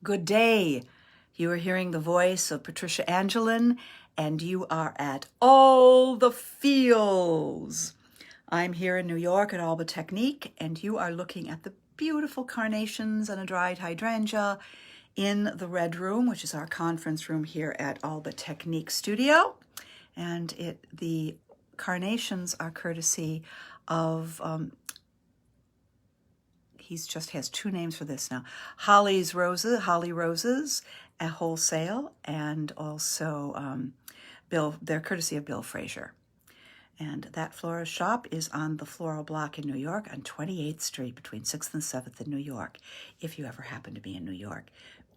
Good day. You are hearing the voice of Patricia Angelin, and you are at All the Feels. I'm here in New York at Alba Technique, and you are looking at the beautiful carnations and a dried hydrangea in the Red Room, which is our conference room here at Alba Technique Studio. And the carnations are courtesy of he just has two names for this now. Holly Roses at wholesale, and also they're courtesy of Bill Frazier. And that florist shop is on the Floral Block in New York on 28th Street between 6th and 7th in New York, if you ever happen to be in New York.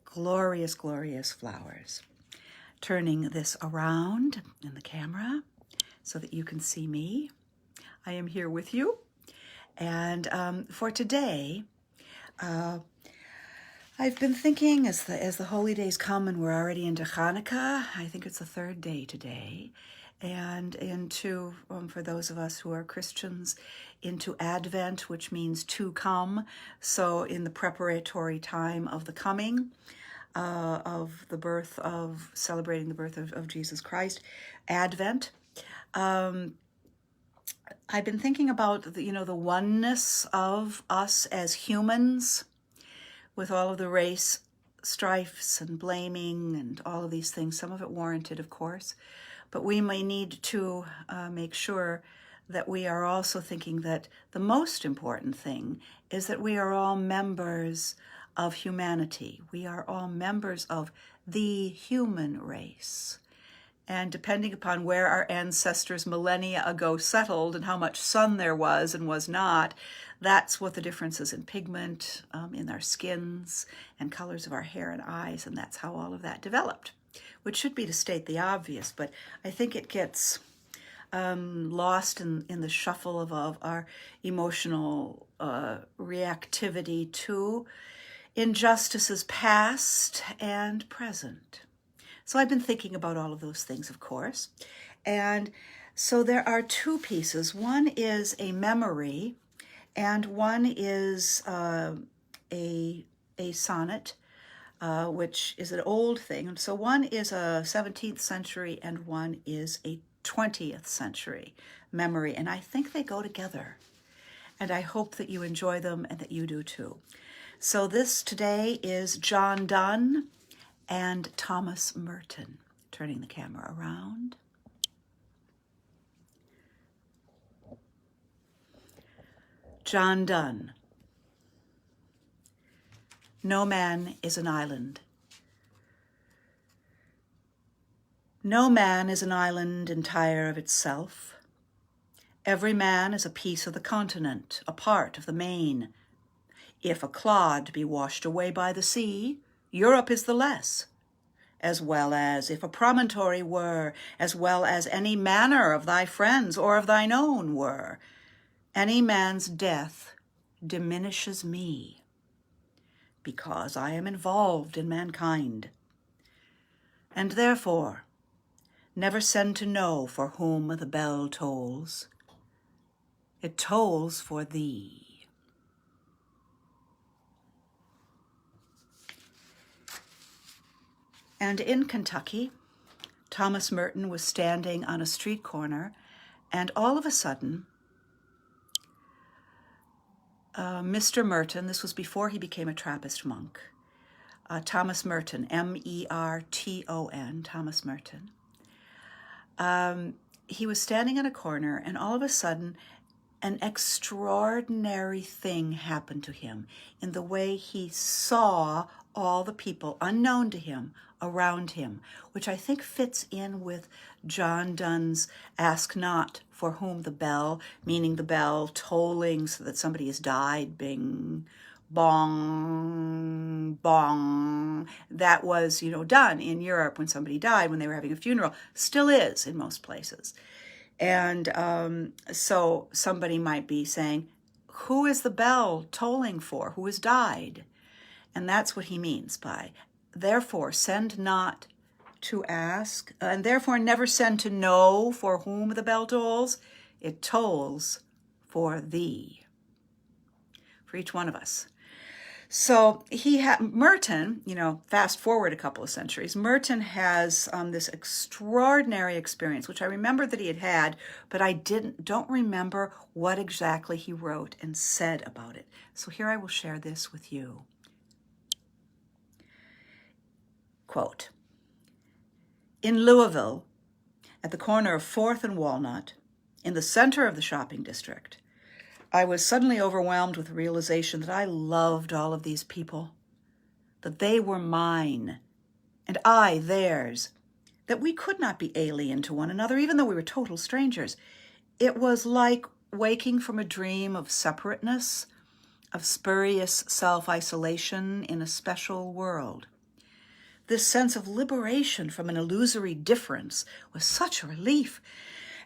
Glorious, glorious flowers. Turning this around in the camera so that you can see me. I am here with you. And for today, I've been thinking as the holy days come and we're already into Hanukkah. I think it's the third day today, and into for those of us who are Christians, into Advent, which means to come. So in the preparatory time of the coming of the birth of celebrating the birth of Jesus Christ, Advent. I've been thinking about the oneness of us as humans, with all of the race strifes and blaming and all of these things, some of it warranted, of course, but we may need to make sure that we are also thinking that the most important thing is that we are all members of humanity. We are all members of the human race. And depending upon where our ancestors millennia ago settled and how much sun there was and was not, that's what the differences in pigment, in our skins and colors of our hair and eyes, and that's how all of that developed, which should be to state the obvious, but I think it gets lost in the shuffle of our emotional reactivity to injustices past and present. So I've been thinking about all of those things, of course. And so there are two pieces. One is a memory, and one is a sonnet, which is an old thing. And so one is a 17th century and one is a 20th century memory. And I think they go together. And I hope that you enjoy them and that you do too. So this today is John Donne and Thomas Merton. Turning the camera around. John Donne. No man is an island. No man is an island entire of itself. Every man is a piece of the continent, a part of the main. If a clod be washed away by the sea, Europe is the less, as well as if a promontory were, as well as any manner of thy friends or of thine own were. Any man's death diminishes me, because I am involved in mankind. And therefore, never send to know for whom the bell tolls. It tolls for thee. And in Kentucky, Thomas Merton was standing on a street corner, and all of a sudden, Mr. Merton, this was before he became a Trappist monk, Thomas Merton, M-E-R-T-O-N, Thomas Merton. He was standing on a corner, and all of a sudden, an extraordinary thing happened to him in the way he saw all the people unknown to him around him, which I think fits in with John Donne's ask not for whom the bell, meaning the bell tolling so that somebody has died, bing, bong, bong. That was, done in Europe when somebody died, when they were having a funeral, still is in most places. And so somebody might be saying, who is the bell tolling for? Who has died? And that's what he means by, therefore, send not to ask, and therefore never send to know for whom the bell tolls. It tolls for thee, for each one of us. So Merton, fast forward a couple of centuries, Merton has this extraordinary experience, which I remember that he had, but I don't remember what exactly he wrote and said about it. So here I will share this with you. Quote, in Louisville, at the corner of 4th and Walnut, in the center of the shopping district, I was suddenly overwhelmed with the realization that I loved all of these people, that they were mine, and I theirs, that we could not be alien to one another, even though we were total strangers. It was like waking from a dream of separateness, of spurious self-isolation in a special world. This sense of liberation from an illusory difference was such a relief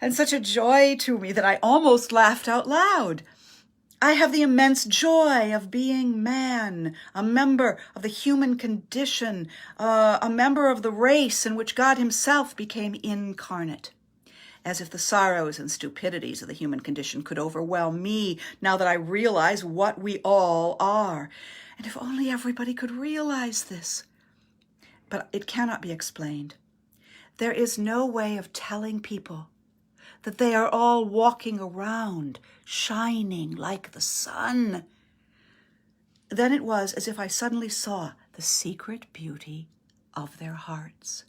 and such a joy to me that I almost laughed out loud. I have the immense joy of being man, a member of the human condition, a member of the race in which God himself became incarnate. As if the sorrows and stupidities of the human condition could overwhelm me now that I realize what we all are. And if only everybody could realize this. But it cannot be explained. There is no way of telling people that they are all walking around, shining like the sun. Then it was as if I suddenly saw the secret beauty of their hearts,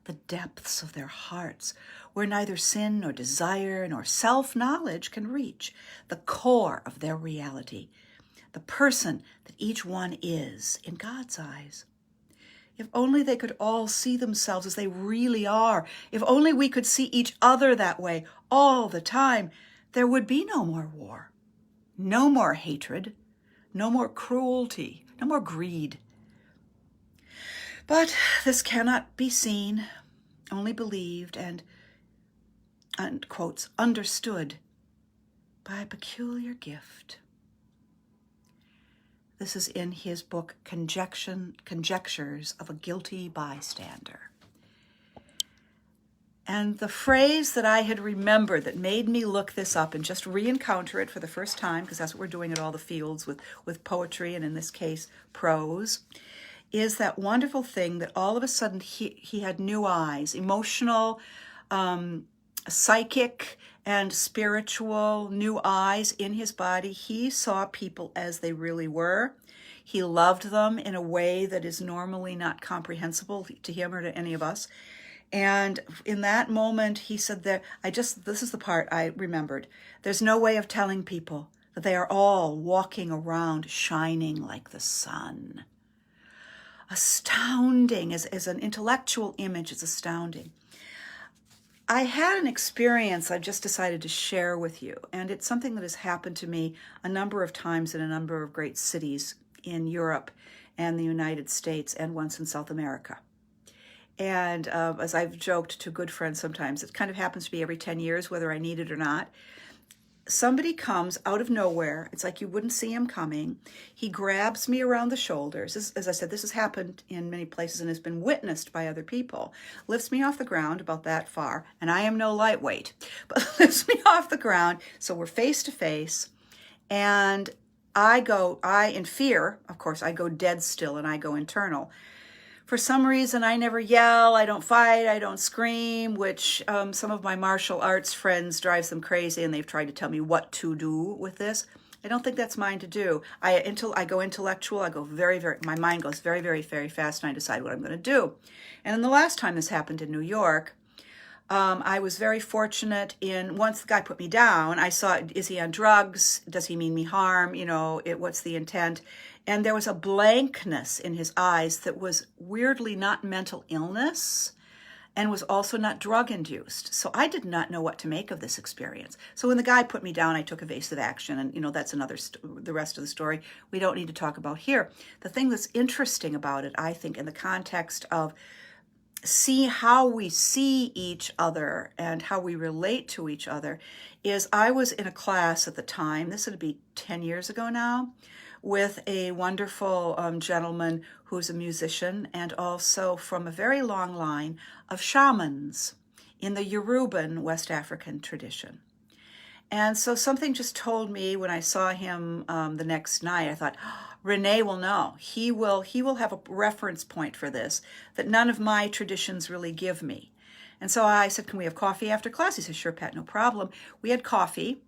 the depths of their hearts, where neither sin nor desire nor self-knowledge can reach, the core of their reality, the person that each one is in God's eyes. If only they could all see themselves as they really are, if only we could see each other that way all the time, there would be no more war, no more hatred, no more cruelty, no more greed. But this cannot be seen, only believed and quotes, understood by a peculiar gift. This is in his book, Conjectures of a Guilty Bystander. And the phrase that I had remembered that made me look this up and just re-encounter it for the first time, because that's what we're doing at all the fields with poetry, and in this case, prose, is that wonderful thing that all of a sudden he had new eyes, emotional, psychic, and spiritual new eyes in his body. He saw people as they really were. He loved them in a way that is normally not comprehensible to him or to any of us. And in that moment, he said that this is the part I remembered. There's no way of telling people that they are all walking around shining like the sun. Astounding, as an intellectual image, it's astounding. I had an experience I've just decided to share with you, and it's something that has happened to me a number of times in a number of great cities in Europe and the United States and once in South America. And as I've joked to good friends sometimes, it kind of happens to be every 10 years, whether I need it or not. Somebody comes out of nowhere. It's like you wouldn't see him coming. He grabs me around the shoulders. As I said, this has happened in many places and has been witnessed by other people. Lifts me off the ground about that far, and I am no lightweight, but lifts me off the ground. So we're face to face, and in fear, of course, I go dead still and I go internal. For some reason, I never yell, I don't fight, I don't scream, which some of my martial arts friends drives them crazy, and they've tried to tell me what to do with this. I don't think that's mine to do. I go intellectual, I go my mind goes very, very, very fast, and I decide what I'm going to do. And then the last time this happened in New York, I was very fortunate once the guy put me down, I saw, is he on drugs? Does he mean me harm? What's the intent? And there was a blankness in his eyes that was weirdly not mental illness and was also not drug-induced. So I did not know what to make of this experience. So when the guy put me down, I took evasive action, and that's the rest of the story we don't need to talk about here. The thing that's interesting about it, I think, in the context of see how we see each other and how we relate to each other, is I was in a class at the time, this would be 10 years ago now, with a wonderful gentleman who's a musician and also from a very long line of shamans in the Yoruban West African tradition. And so something just told me when I saw him the next night, I thought, oh, Renee will know. He will have a reference point for this that none of my traditions really give me. And so I said, can we have coffee after class? He said, sure, Pat, no problem. We had coffee.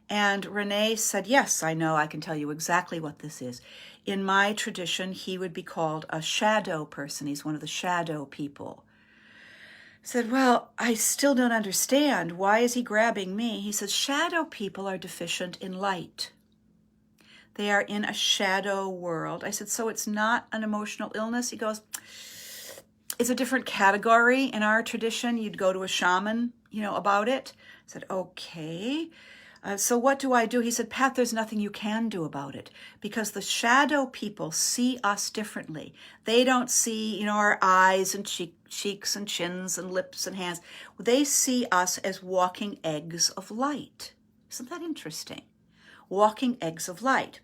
And Renee said, yes, I know. I can tell you exactly what this is. In my tradition, he would be called a shadow person. He's one of the shadow people. I said, well, I still don't understand. Why is he grabbing me? He says, shadow people are deficient in light. They are in a shadow world. I said, so it's not an emotional illness? He goes, it's a different category. In our tradition, you'd go to a shaman, about it. I said, okay. So what do I do? He said, Pat, there's nothing you can do about it because the shadow people see us differently. They don't see, our eyes and cheeks and chins and lips and hands. They see us as walking eggs of light. Isn't that interesting? Walking eggs of light.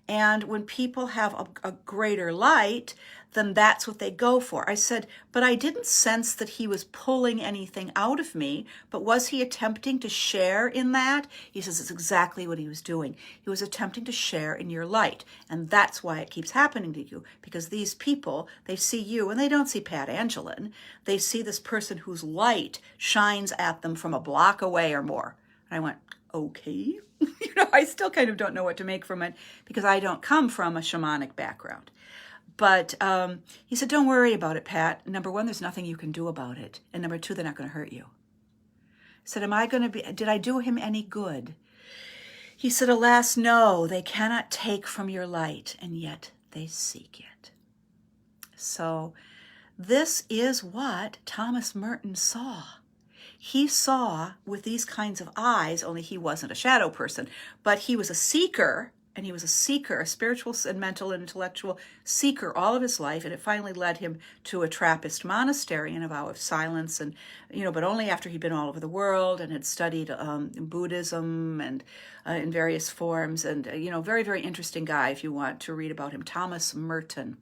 And when people have a greater light, then that's what they go for. I said, but I didn't sense that he was pulling anything out of me, but was he attempting to share in that? He says it's exactly what he was doing. He was attempting to share in your light. And that's why it keeps happening to you, because these people, they see you and they don't see Pat Angelin. They see this person whose light shines at them from a block away or more. And I went, okay. I still kind of don't know what to make from it because I don't come from a shamanic background. But he said, don't worry about it, Pat. Number one, there's nothing you can do about it. And number two, they're not going to hurt you. I said, did I do him any good? He said, alas, no, they cannot take from your light, and yet they seek it. So this is what Thomas Merton saw. He saw with these kinds of eyes, only he wasn't a shadow person, but he was a seeker, and he was a seeker, a spiritual and mental and intellectual seeker all of his life, and it finally led him to a Trappist monastery and a vow of silence, and but only after he'd been all over the world and had studied Buddhism and in various forms, and very, very interesting guy if you want to read about him, Thomas Merton.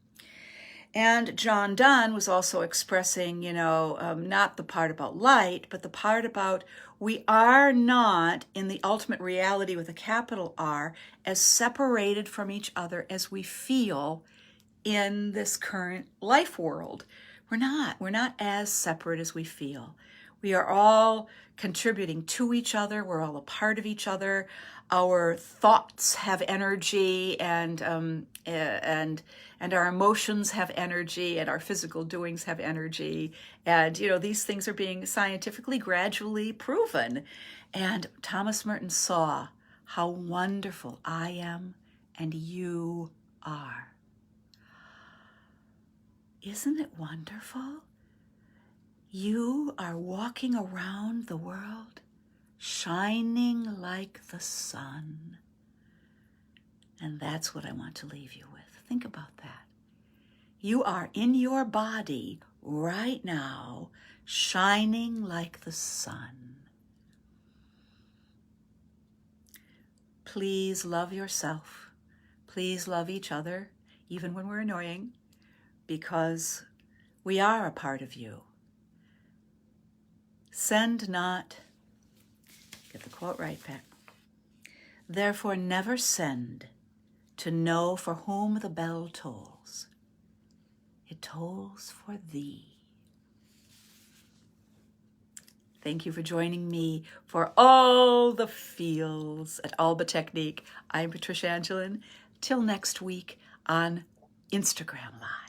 And John Donne was also expressing, not the part about light, but the part about we are not in the ultimate reality with a capital R as separated from each other as we feel in this current life world. We're not as separate as we feel. We are all contributing to each other. We're all a part of each other. Our thoughts have energy, and our emotions have energy, and our physical doings have energy. And, these things are being scientifically gradually proven. And Thomas Merton saw how wonderful I am and you are. Isn't it wonderful? You are walking around the world shining like the sun. And that's what I want to leave you with. Think about that. You are in your body right now, shining like the sun. Please love yourself. Please love each other, even when we're annoying, because we are a part of you. Send not, get the quote right, Pat. Therefore never send to know for whom the bell tolls. It tolls for thee. Thank you for joining me for all the feels at Alba Technique. I'm Patricia Angelin. Till next week on Instagram Live.